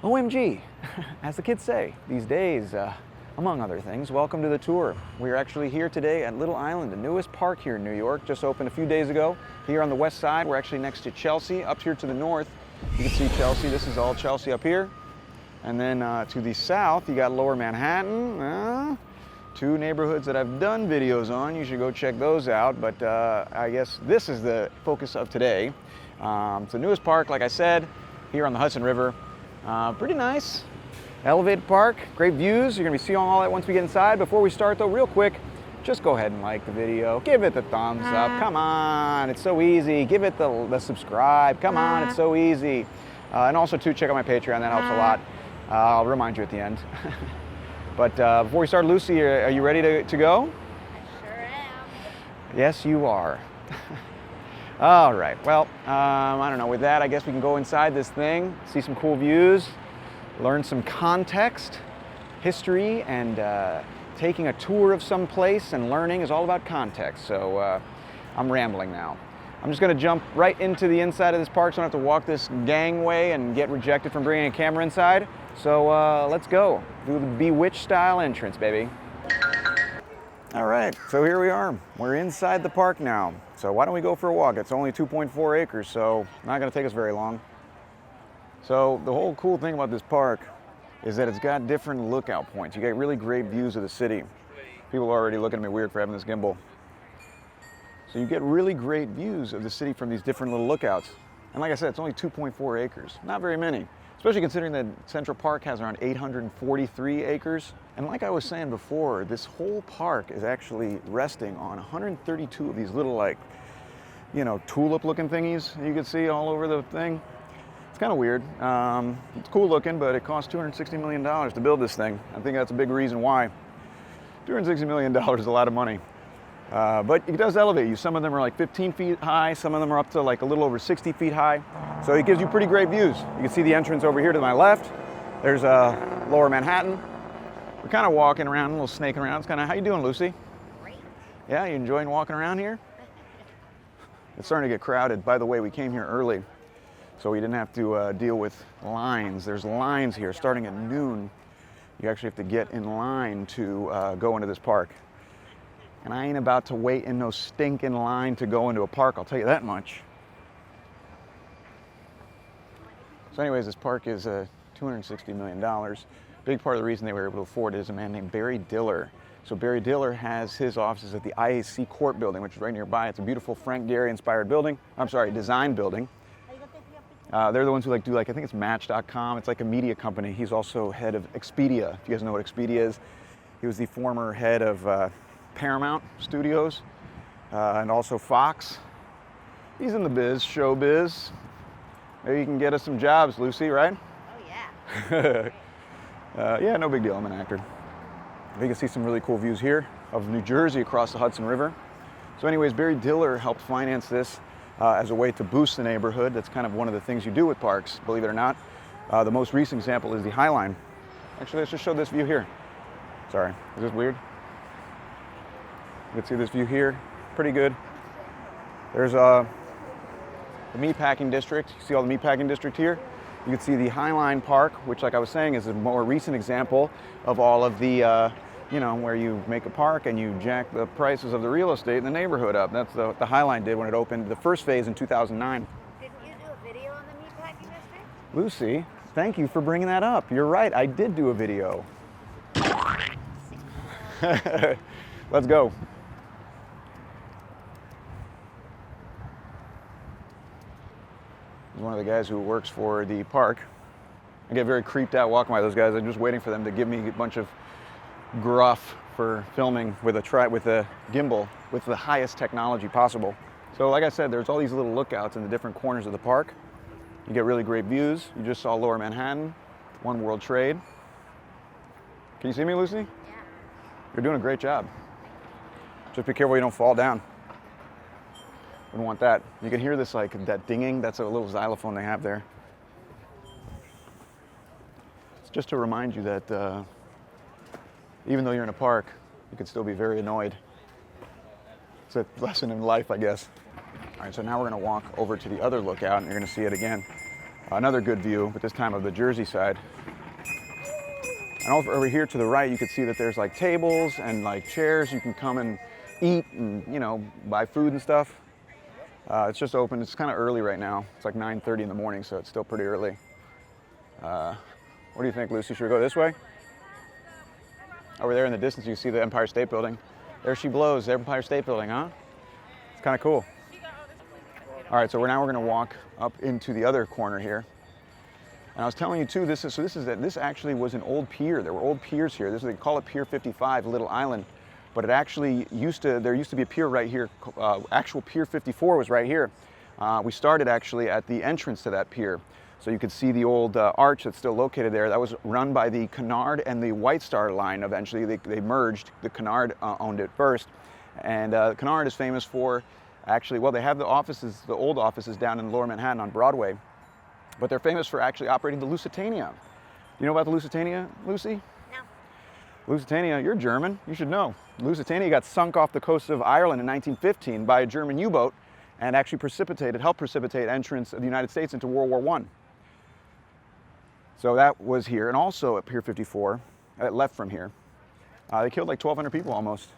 OMG, as the kids say these days, among other things. Welcome to the tour. We are actually here today at Little Island, the newest park here in New York, just opened a few days ago. Here on the west side, we're actually next to Chelsea. Up here to the north, you can see Chelsea. This is all Chelsea up here. And then to the south, you got Lower Manhattan. Two neighborhoods that I've done videos on. You should go check those out. But I guess this is the focus of today. It's the newest park, like I said, here on the Hudson River. Pretty nice. Elevated park, great views. You're gonna be seeing all that once we get inside. Before we start though, real quick, just go ahead and like the video. Give it the thumbs up. Come on, it's so easy. Give it the subscribe. Come on, it's so easy. And also too, check out my Patreon, that helps a lot. I'll remind you at the end. But before we start, Lucy, are you ready to go? I sure am. Yes, you are. All right, well, I don't know, with that, I guess we can go inside this thing, see some cool views, learn some context, history, and taking a tour of some place and learning is all about context. So I'm rambling now. I'm just gonna jump right into the inside of this park so I don't have to walk this gangway and get rejected from bringing a camera inside. So let's go. Do the Bewitched style entrance, baby. All right, so here we are. We're inside the park now. So why don't we go for a walk? It's only 2.4 acres, so not gonna take us very long. So the whole cool thing about this park is that it's got different lookout points. You get really great views of the city. People are already looking at me weird for having this gimbal. So you get really great views of the city from these different little lookouts. And like I said, it's only 2.4 acres, not very many. Especially considering that Central Park has around 843 acres. And like I was saying before, this whole park is actually resting on 132 of these little, like, you know, tulip-looking thingies you can see all over the thing. It's kind of weird. It's cool looking, but it cost $260 million to build this thing. I think that's a big reason why. $260 million is a lot of money. But it does elevate you. Some of them are like 15 feet high. Some of them are up to like a little over 60 feet high. So it gives you pretty great views. You can see the entrance over here to my left. There's Lower Manhattan. We're kind of walking around, a little snaking around. It's kind of, how you doing, Lucy? Great. Yeah, you enjoying walking around here? It's starting to get crowded. By the way, we came here early, so we didn't have to deal with lines. There's lines here starting at noon. You actually have to get in line to go into this park. And I ain't about to wait in no stinking line to go into a park, I'll tell you that much. So anyways, this park is $260 million. Big part of the reason they were able to afford it is a man named Barry Diller. So Barry Diller has his offices at the IAC Court building, which is right nearby. It's a beautiful Frank Gehry inspired building. I'm sorry, design building. They're the ones who do I think it's Match.com. It's like a media company. He's also head of Expedia. If you guys know what Expedia is, he was the former head of Paramount Studios and also Fox. He's in the biz, show biz. Maybe you can get us some jobs, Lucy, right? Oh yeah. Yeah, no big deal, I'm an actor. You can see some really cool views here of New Jersey across the Hudson River. So anyways, Barry Diller helped finance this as a way to boost the neighborhood. That's kind of one of the things you do with parks, believe it or not. The most recent example is the High Line. Actually, let's just show this view here. Sorry, is this weird? You can see this view here, pretty good. There's the Meatpacking District. You see all the Meatpacking District here? You can see the High Line Park, which, like I was saying, is a more recent example of all of the, you know, where you make a park and you jack the prices of the real estate in the neighborhood up. That's what the High Line did when it opened the first phase in 2009. Didn't you do a video on the Meatpacking District? Lucy, thank you for bringing that up. You're right, I did do a video. Let's go. He's one of the guys who works for the park. I get very creeped out walking by those guys. I'm just waiting for them to give me a bunch of gruff for filming with a gimbal with the highest technology possible. So like I said, there's all these little lookouts in the different corners of the park. You get really great views. You just saw Lower Manhattan, One World Trade. Can you see me, Lucy? Yeah. You're doing a great job. Just be careful you don't fall down. Wouldn't want that. You can hear this, like, that dinging. That's a little xylophone they have there. It's just to remind you that even though you're in a park, you can still be very annoyed. It's a lesson in life, I guess. All right, so now we're gonna walk over to the other lookout and you're gonna see it again. Another good view, but this time of the Jersey side. And over here to the right, you can see that there's like tables and like chairs. You can come and eat and, you know, buy food and stuff. It's just open. It's kind of early right now. It's like 9:30 in the morning, so it's still pretty early. What do you think, Lucy? Should we go this way? Over there in the distance, you can see the Empire State Building. There she blows, the Empire State Building, huh? It's kind of cool. All right, so now we're going to walk up into the other corner here. And I was telling you too, this actually was an old pier. There were old piers here. They call it Pier 55, Little Island, but it actually there used to be a pier right here. Actual Pier 54 was right here. We started actually at the entrance to that pier. So you could see the old arch that's still located there. That was run by the Cunard and the White Star Line. Eventually they merged. The Cunard owned it first. And Cunard is famous for actually, well, they have the offices, the old offices down in Lower Manhattan on Broadway. But they're famous for actually operating the Lusitania. You know about the Lusitania, Lucy? No. Lusitania, you're German, you should know. Lusitania got sunk off the coast of Ireland in 1915 by a German U-boat and actually helped precipitate entrance of the United States into World War I. So that was here, and also at Pier 54, it left from here. They killed like 1,200 people almost.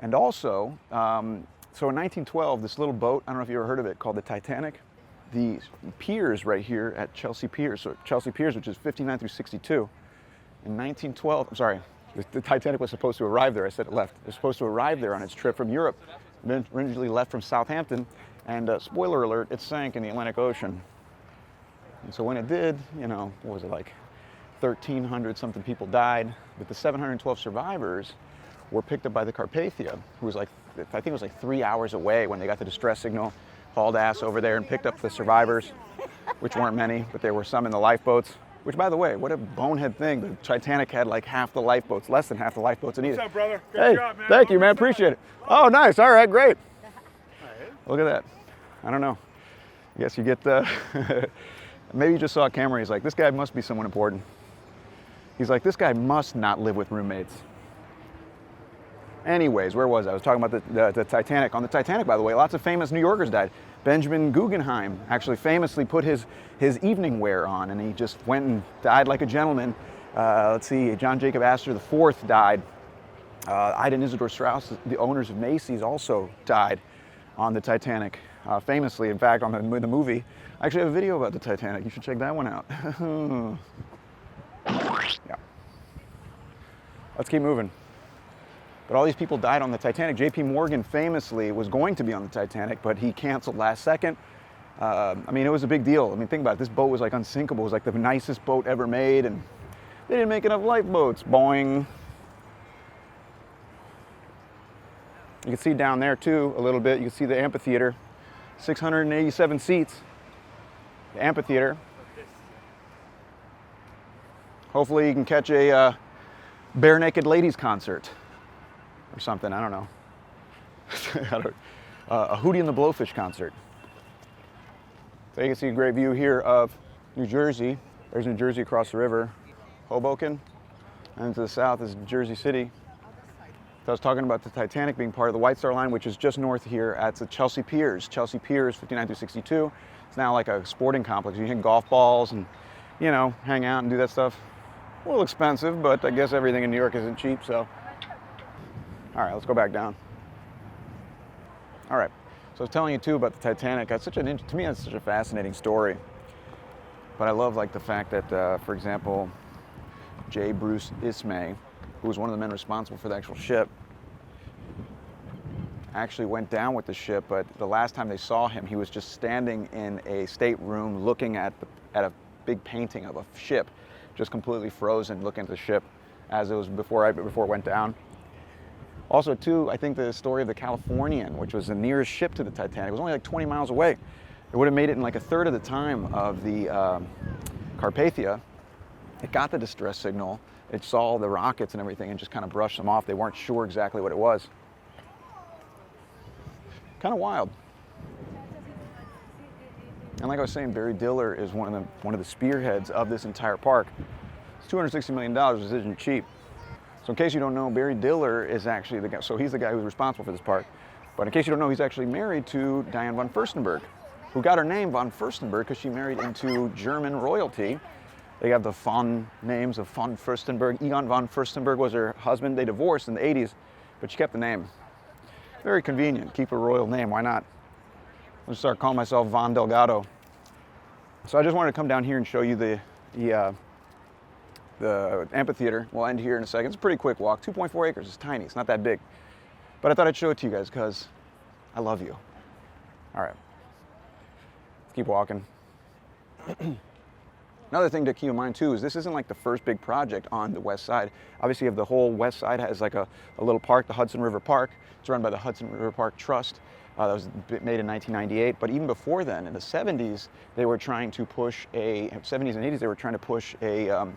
And also, so in 1912, this little boat, I don't know if you ever heard of it, called the Titanic. The piers right here at Chelsea Pier, so Chelsea Piers, which is 59 through 62. In 1912, I'm sorry, the Titanic was supposed to arrive there. I said it left. It was supposed to arrive there on its trip from Europe. It originally left from Southampton, and spoiler alert, it sank in the Atlantic Ocean. And so when it did, you know, what was it like? 1,300 something people died, but the 712 survivors were picked up by the Carpathia, who was like, I think it was like 3 hours away when they got the distress signal, hauled ass over there and picked up the survivors, which weren't many, but there were some in the lifeboats, which, by the way, what a bonehead thing. The Titanic had like half the lifeboats, less than half the lifeboats in either. What's up, brother? Good job, man. Thank you, man. Appreciate it. Oh, nice. All right, great. Look at that. I don't know. I guess you get maybe you just saw a camera. He's like, this guy must be someone important. He's like, this guy must not live with roommates. Anyways, where was I? I was talking about the Titanic. On the Titanic, by the way, lots of famous New Yorkers died. Benjamin Guggenheim actually famously put his evening wear on, and he just went and died like a gentleman. Let's see, John Jacob Astor IV died. Ida and Isidore Straus, the owners of Macy's, also died on the Titanic. Famously, in fact, on the movie. I actually have a video about the Titanic. You should check that one out. Yeah. Let's keep moving. But all these people died on the Titanic. J.P. Morgan famously was going to be on the Titanic, but he canceled last second. I mean, it was a big deal. I mean, think about it. This boat was like unsinkable. It was like the nicest boat ever made, and they didn't make enough lifeboats. Boing. You can see down there too a little bit. You can see the amphitheater, 687 seats. The amphitheater. Hopefully you can catch a bare naked ladies concert or something. I don't know. A Hootie and the Blowfish concert. So you can see a great view here of New Jersey. There's New Jersey across the river, Hoboken, and to the south is Jersey City. So I was talking about the Titanic being part of the White Star Line, which is just north here at the Chelsea Piers. Chelsea Piers, 59 through 62. It's now like a sporting complex. You hit golf balls and, you know, hang out and do that stuff. A little expensive, but I guess everything in New York isn't cheap, so. All right, let's go back down. All right, so I was telling you too about the Titanic. That's to me, that's such a fascinating story. But I love like the fact that, for example, J. Bruce Ismay, who was one of the men responsible for the actual ship, actually went down with the ship, but the last time they saw him, he was just standing in a stateroom looking at a big painting of a ship, just completely frozen, looking at the ship as it was before it went down. Also, too, I think the story of the Californian, which was the nearest ship to the Titanic, was only like 20 miles away. It would have made it in like a third of the time of the Carpathia. It got the distress signal. It saw the rockets and everything and just kind of brushed them off. They weren't sure exactly what it was. Kind of wild. And like I was saying, Barry Diller is one of the spearheads of this entire park. It's $260 million, which isn't cheap. So in case you don't know, Barry Diller is actually the guy, so he's the guy who's responsible for this park. But in case you don't know, he's actually married to Diane von Furstenberg. who got her name von Furstenberg because she married into German royalty. They have the von names of von Furstenberg. Egon von Furstenberg was her husband. They divorced in the 80s, but she kept the name. Very convenient. Keep a royal name. Why not? I'll start calling myself Von Delgado. So I just wanted to come down here and show you the amphitheater. We'll end here in a second. It's a pretty quick walk. 2.4 acres. It's tiny. It's not that big. But I thought I'd show it to you guys because I love you. All right. Let's keep walking. Another thing to keep in mind too is this isn't like the first big project on the west side. Obviously, you have the whole west side has like a little park, the Hudson River Park. It's run by the Hudson River Park Trust. That was made in 1998. But even before then, in the 70s, they were trying to push 70s and 80s, they were trying to push a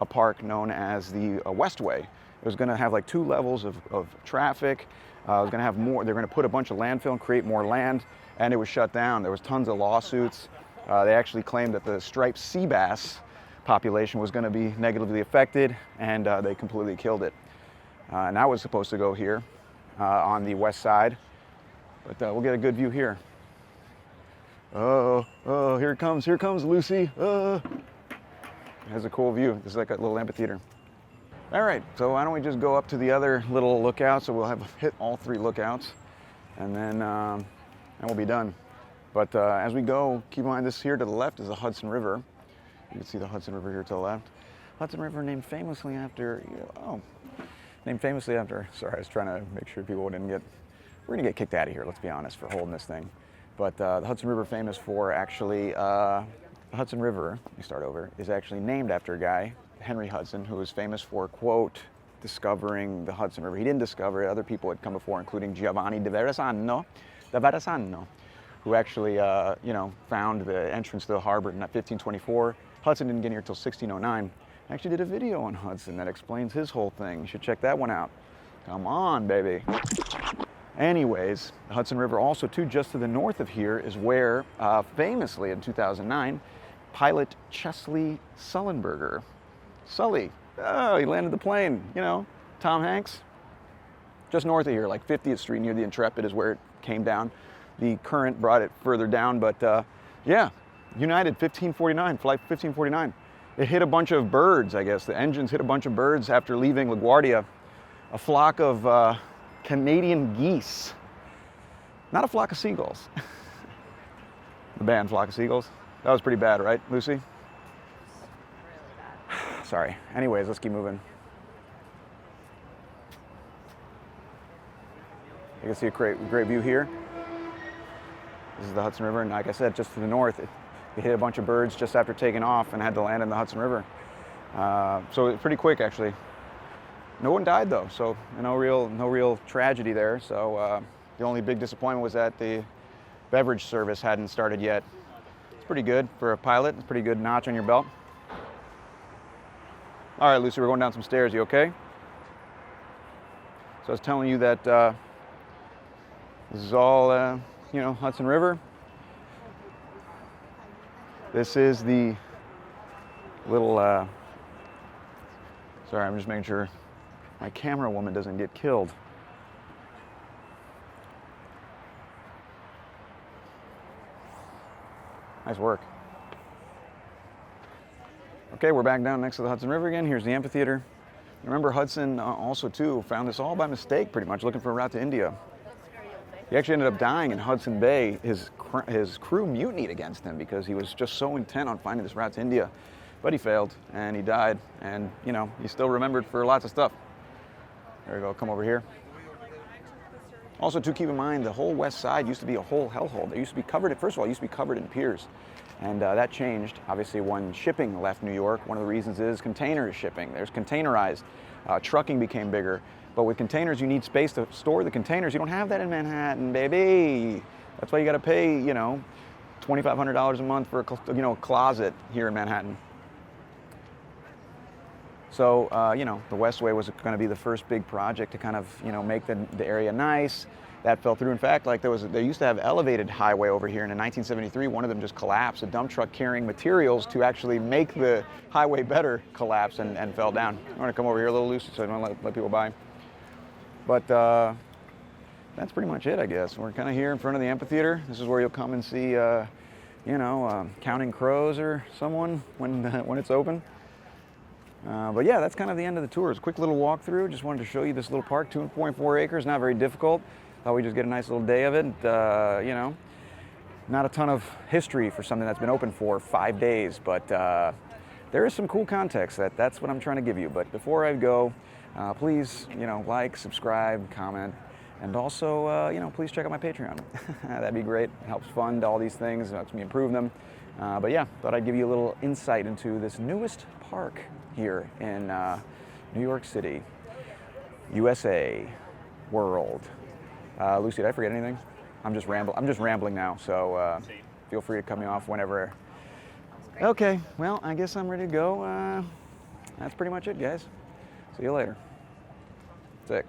park known as the Westway. It was going to have like 2 levels of traffic. It was going to have more. They're going to put a bunch of landfill and create more land, and it was shut down. There was tons of lawsuits. They actually claimed that the striped sea bass population was going to be negatively affected, and they completely killed it. And that was supposed to go here on the west side, but we'll get a good view here. Oh, here it comes Lucie. It has a cool view. This is like a little amphitheater. All right, so why don't we just go up to the other little lookout, so we'll have hit all 3 lookouts, and then we'll be done. But as we go, keep in mind this here to the left is the Hudson River. You can see the Hudson River here to the left. Hudson River named famously after, sorry, I was trying to make sure people we're gonna get kicked out of here, let's be honest, for holding this thing. But the Hudson River famous for actually, the Hudson River, let me start over, is actually named after a guy, Henry Hudson, who was famous for, quote, discovering the Hudson River. He didn't discover it, other people had come before, including Giovanni da Verrazzano, who actually, found the entrance to the harbor in 1524. Hudson didn't get here until 1609. I actually did a video on Hudson that explains his whole thing. You should check that one out. Come on, baby. Anyways, the Hudson River also, too, just to the north of here is where, famously in 2009, pilot Chesley Sullenberger, Sully, he landed the plane, Tom Hanks. Just north of here, like 50th Street near the Intrepid is where it came down. The current brought it further down, but yeah, United 1549, flight 1549. It hit a bunch of birds, I guess. The engines hit a bunch of birds after leaving LaGuardia. A flock of Canadian geese. Not a flock of seagulls. The band Flock of Seagulls. That was pretty bad, right, Lucie? Really bad. Sorry. Anyways, let's keep moving. You can see a great view here. This is the Hudson River, and like I said, just to the north, it hit a bunch of birds just after taking off and had to land in the Hudson River. So it's pretty quick, actually. No one died though, so no real tragedy there. So the only big disappointment was that the beverage service hadn't started yet. It's pretty good for a pilot. It's a pretty good notch on your belt. All right, Lucie, we're going down some stairs. You okay? So I was telling you that this is all, Hudson River. This is the little, sorry, I'm just making sure my camera woman doesn't get killed. Nice work. Okay, we're back down next to the Hudson River again. Here's the amphitheater. Remember, Hudson also, too, found this all by mistake, pretty much, looking for a route to India. He actually ended up dying in Hudson Bay. His crew mutinied against him because he was just so intent on finding this route to India. But he failed, and he died, and, he's still remembered for lots of stuff. There we go, come over here. Also, to keep in mind, the whole west side used to be a whole hellhole. It used to be covered, first of all, it used to be covered in piers. And that changed, obviously, when shipping left New York. One of the reasons is container shipping. There's containerized. Trucking became bigger. But with containers, you need space to store the containers. You don't have that in Manhattan, baby. That's why you got to pay, $2,500 a month for a closet here in Manhattan. So, the Westway was going to be the first big project to kind of, make the area nice. That fell through. In fact, they used to have elevated highway over here, and in 1973, one of them just collapsed. A dump truck carrying materials to actually make the highway better collapsed and fell down. I'm going to come over here a little loose so I don't let people by. But that's pretty much it, I guess. We're kind of here in front of the amphitheater. This is where you'll come and see, Counting Crows or someone when it's open. But yeah, that's kind of the end of the tour. It's a quick little walkthrough. Just wanted to show you this little park, 2.4 acres, not very difficult. Thought we'd just get a nice little day of it. Not a ton of history for something that's been open for 5 days, but there is some cool context. That's what I'm trying to give you. But before I go, please, like, subscribe, comment, and also, please check out my Patreon. That'd be great. It helps fund all these things, helps me improve them. But yeah, thought I'd give you a little insight into this newest park here in New York City, USA, world. Lucie, did I forget anything? I'm just rambling now, so feel free to cut me off whenever. Okay, well, I guess I'm ready to go. That's pretty much it, guys. See you later. Sick.